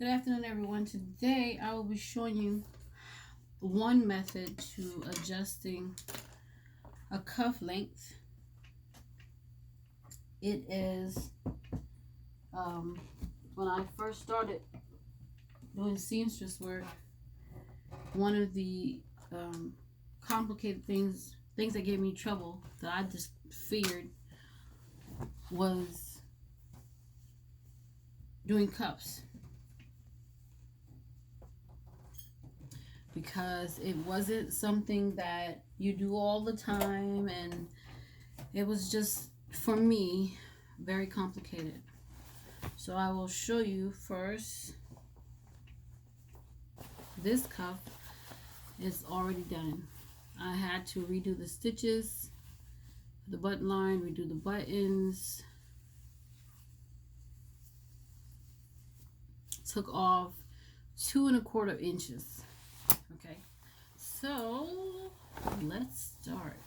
Good afternoon, everyone. Today I will be showing you one method to adjusting a cuff length. It is when I first started doing seamstress work, one of the complicated things that gave me trouble that I just feared was doing cuffs, because it wasn't something that you do all the time, and it was just, for me, very complicated. So I will show you first. This cuff is already done. I had to redo the stitches, the button line, redo the buttons, took off 2¼ inches. Okay, so let's start.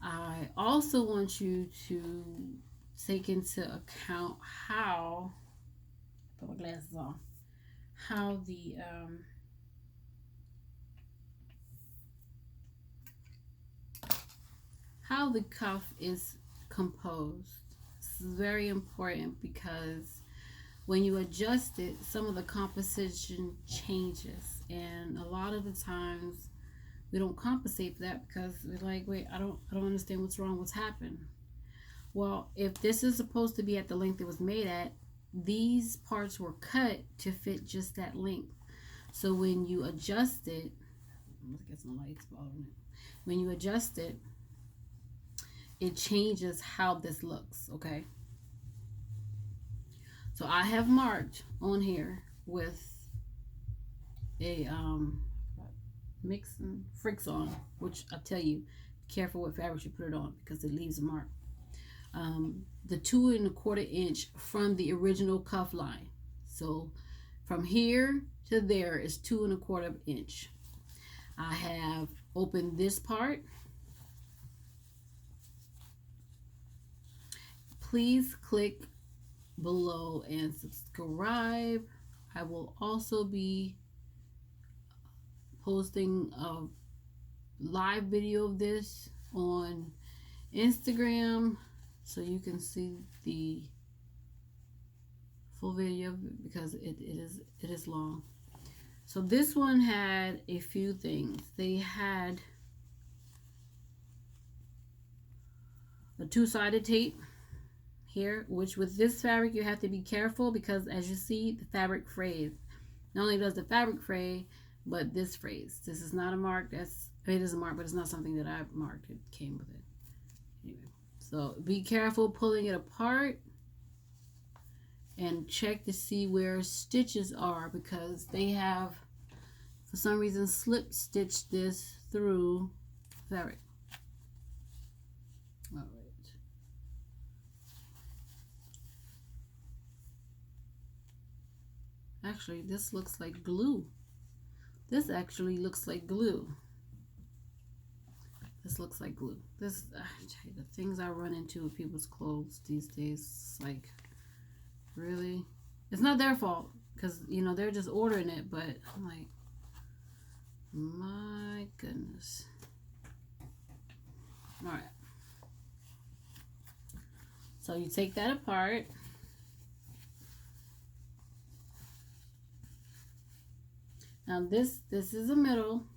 I also want you to take into account how, put my glasses on, how the cuff is composed. This is very important because when you adjust it, some of the composition changes, and a lot of the times we don't compensate for that because we're like, wait, I don't understand what's wrong, what's happened. Well, if this is supposed to be at the length it was made at, these parts were cut to fit just that length. So when you adjust it, let's get some lights bothering it. When you adjust it, it changes how this looks, okay? So I have marked on here with a mix and Fricks on, which I tell you, careful what fabric you put it on because it leaves a mark. The 2¼ inch from the original cuff line. So from here to there is 2¼ inch. I have opened this part. Please click below and subscribe. I will also be posting a live video of this on Instagram so you can see the full video because it is long. So this one had a few things. They had a two-sided tape here, which with this fabric you have to be careful because as you see, the fabric frays. Not only does the fabric fray, but this frays. This is not a mark. It is a mark, but it's not something that I marked. It came with it. Anyway, so be careful pulling it apart and check to see where stitches are because they have, for some reason, slip stitched this through fabric. All right. Actually, this looks like glue. This actually looks like glue. This looks like glue. This, I tell you, the things I run into with people's clothes these days, like, really? It's not their fault because, you know, they're just ordering it, but I'm like, my goodness. All right. So you take that apart. Now this is a middle,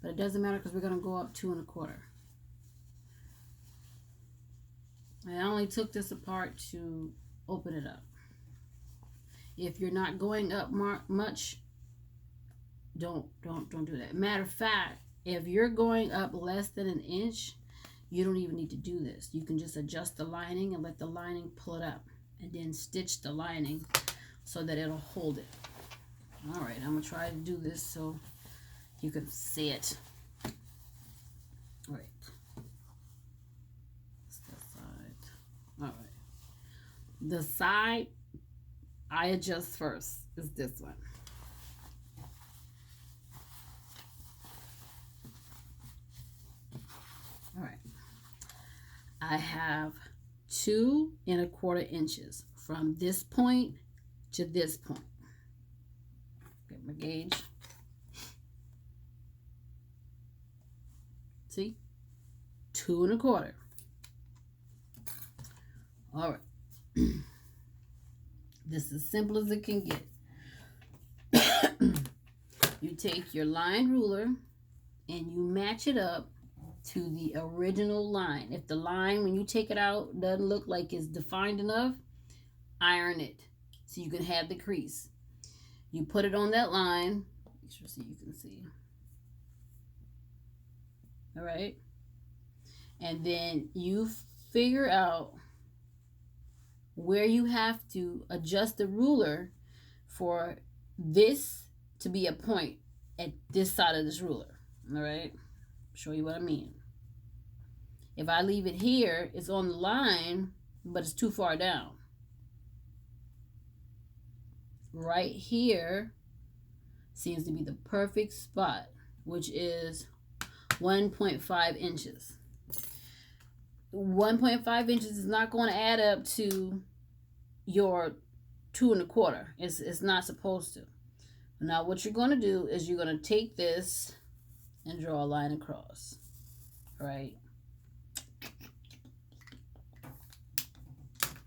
but it doesn't matter because we're going to go up 2¼ inches. I only took this apart to open it up. If you're not going up much, don't do that. Matter of fact, if you're going up less than an inch, you don't even need to do this. You can just adjust the lining and let the lining pull it up and then stitch the lining so that it'll hold it. All right, I'm gonna try to do this so you can see it. All right. That's the side. All right. The side I adjust first is this one. All right. I have 2¼ inches from this point to this point. Get my gauge. See? 2 1/4. All right. This is as simple as it can get. You take your line ruler and you match it up to the original line. If the line, when you take it out, doesn't look like it's defined enough, iron it so you can have the crease. You put it on that line. Make sure so you can see. All right. And then you figure out where you have to adjust the ruler for this to be a point at this side of this ruler. All right. Show you what I mean. If I leave it here, it's on the line, but it's too far down. Right here seems to be the perfect spot, which is 1.5 inches. 1.5 inches is not going to add up to your 2 1/4. It's not supposed to. Now what you're going to do is you're going to take this and draw a line across, right?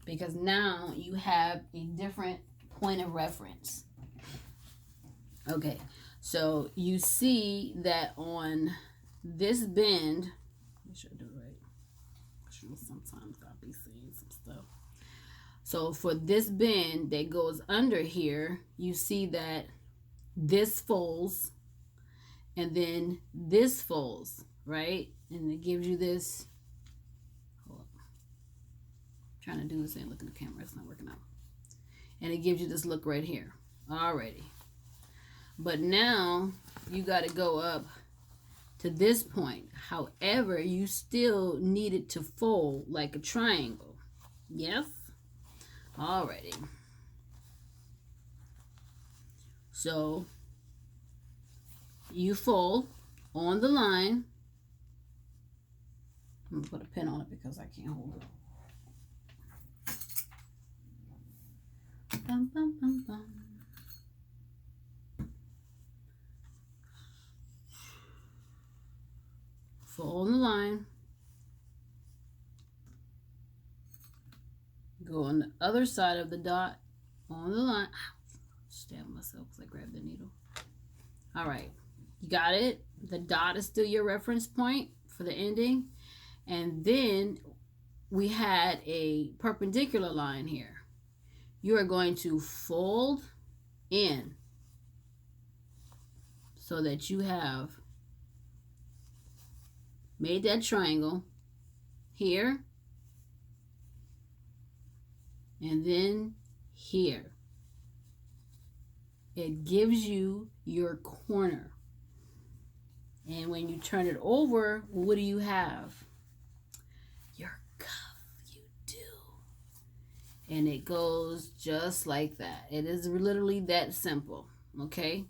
Because now you have a different point of reference. Okay, so you see that on this bend, make sure I do it right. Sometimes I'll be seeing some stuff. So for this bend that goes under here, you see that this folds and then this folds, right? And it gives you this. Hold up. I'm trying to do this and look at the camera, it's not working out. And it gives you this look right here. Alrighty. But now you got to go up to this point. However, you still need it to fold like a triangle. Yes? Alrighty. So you fold on the line. I'm going to put a pin on it because I can't hold it. Bum, bum, bum, bum. Fold on the line. Go on the other side of the dot on the line. Stab myself because I grabbed the needle. All right, you got it. The dot is still your reference point for the ending. And then we had a perpendicular line here. You are going to fold in so that you have made that triangle here and then here. It gives you your corner. And when you turn it over, what do you have? Your cuff. You do. And it goes just like that. It is literally that simple. Okay?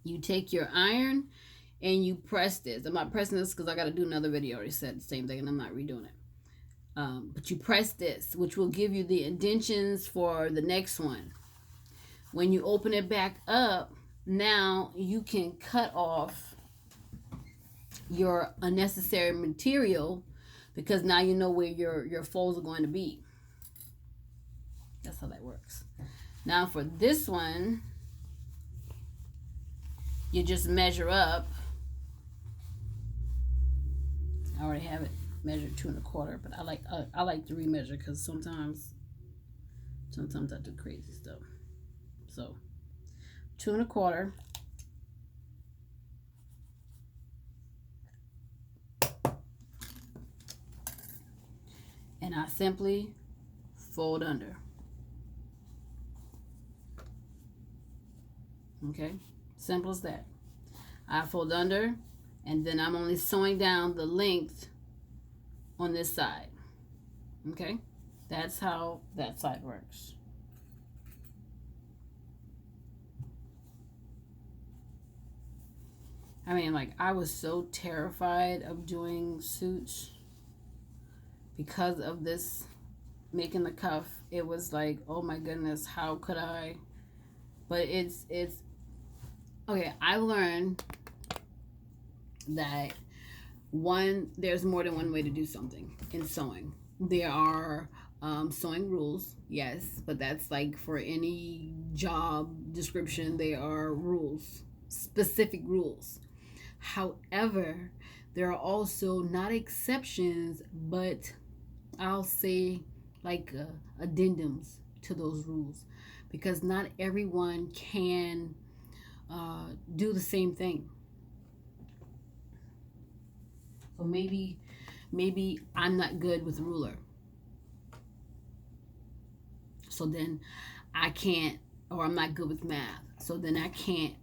You take your iron and you press this. I'm not pressing this because I got to do another video. I already said the same thing and I'm not redoing it. But you press this, which will give you the indentions for the next one. When you open it back up, now you can cut off your unnecessary material because now you know where your folds are going to be. That's how that works. Now for this one, you just measure up. I already have it measured 2 1/4, but I like to remeasure because sometimes I do crazy stuff. So 2 1/4. And I simply fold under. Okay, simple as that. I fold under, and then I'm only sewing down the length on this side. Okay, that's how that side works. I mean, like, I was so terrified of doing suits because of this making the cuff, it was like, oh my goodness, how could I? But it's okay. I learned that there's more than one way to do something in sewing. There are sewing rules, yes, but that's like for any job description, there are rules, specific rules. However, there are also not exceptions, but I'll say like addendums to those rules, because not everyone can do the same thing. So maybe I'm not good with a ruler. So then I can't, or I'm not good with math. So then I can't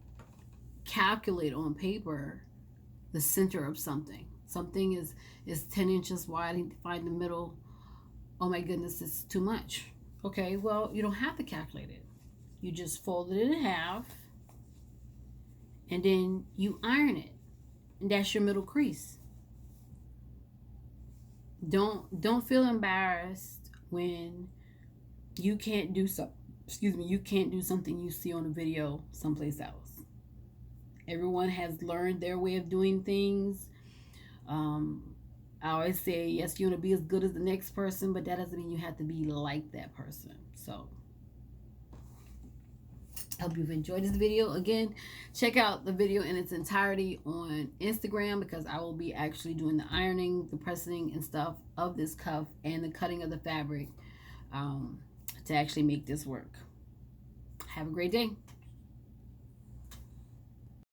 calculate on paper the center of something. Something is 10 inches wide and find the middle. Oh my goodness, it's too much. Okay, well, you don't have to calculate it. You just fold it in half and then you iron it. And that's your middle crease. Don't feel embarrassed when you can't do so you can't do something you see on a video someplace else. Everyone has learned their way of doing things. I always say, yes, you want to be as good as the next person, but that doesn't mean you have to be like that person. So I hope you've enjoyed this video. Again, check out the video in its entirety on Instagram, because I will be actually doing the ironing, the pressing and stuff of this cuff and the cutting of the fabric to actually make this work. Have a great day.